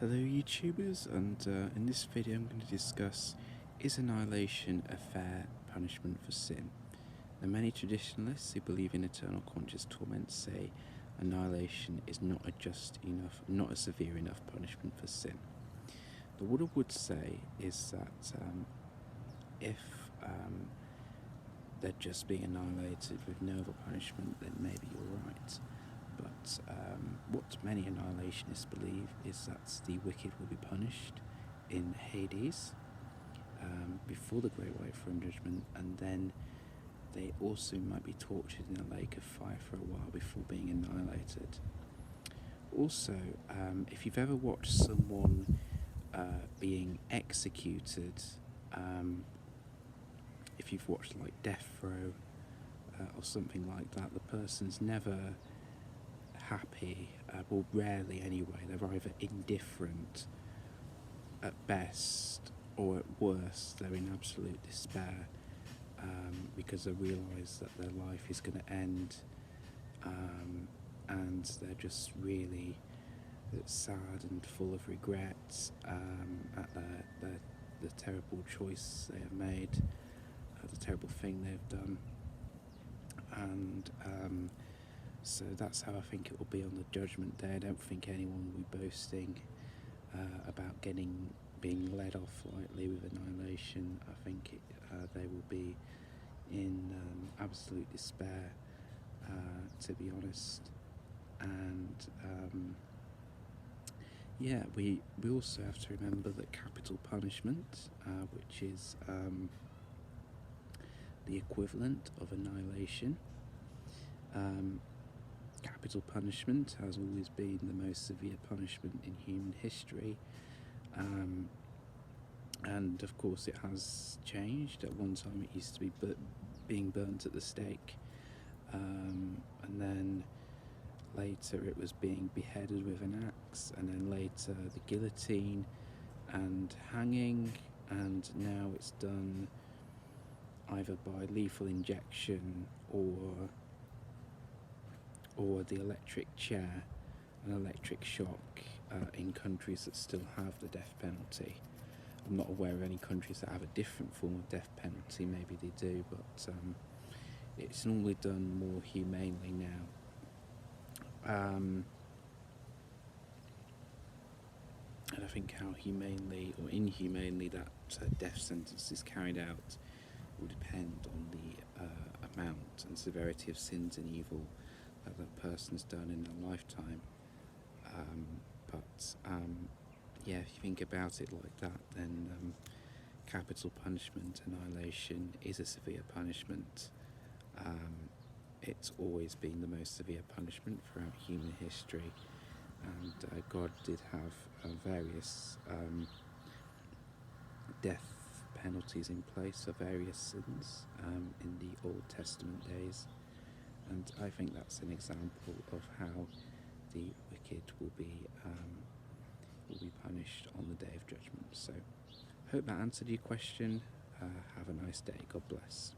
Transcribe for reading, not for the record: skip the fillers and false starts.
Hello YouTubers, and in this video I'm going to discuss, is annihilation a fair punishment for sin? Now, many traditionalists who believe in eternal conscious torment say annihilation is not a severe enough punishment for sin. Now, what I would say is that if they're just being annihilated with no other punishment, then maybe you're right. But what many annihilationists believe is that the wicked will be punished in Hades before the Great White Throne Judgment, and then they also might be tortured in a lake of fire for a while before being annihilated. Also, if you've ever watched someone being executed, if you've watched like Death Row or something like that, the person's never happy, well, rarely anyway. They're either indifferent at best, or at worst they're in absolute despair because they realise that their life is going to end, and they're just really sad and full of regrets at the terrible choice they have made, the terrible thing they've done, and so that's how I think it will be on the Judgment Day. I don't think anyone will be boasting about being led off lightly with annihilation. I think they will be in absolute despair, to be honest. And we also have to remember that capital punishment, which is the equivalent of annihilation, capital punishment has always been the most severe punishment in human history, and of course it has changed. At one time it used to be being burnt at the stake, and then later it was being beheaded with an axe, and then later the guillotine and hanging, and now it's done either by lethal injection or the electric chair, an electric shock, in countries that still have the death penalty. I'm not aware of any countries that have a different form of death penalty. Maybe they do, but it's normally done more humanely now. And I think how humanely or inhumanely that death sentence is carried out will depend on the amount and severity of sins and evil that that person's done in their lifetime. If you think about it like that, then capital punishment, annihilation, is a severe punishment. It's always been the most severe punishment throughout human history, and God did have various death penalties in place for various sins in the Old Testament days. And I think that's an example of how the wicked will be punished on the Day of Judgment. So, hope that answered your question. Have a nice day. God bless.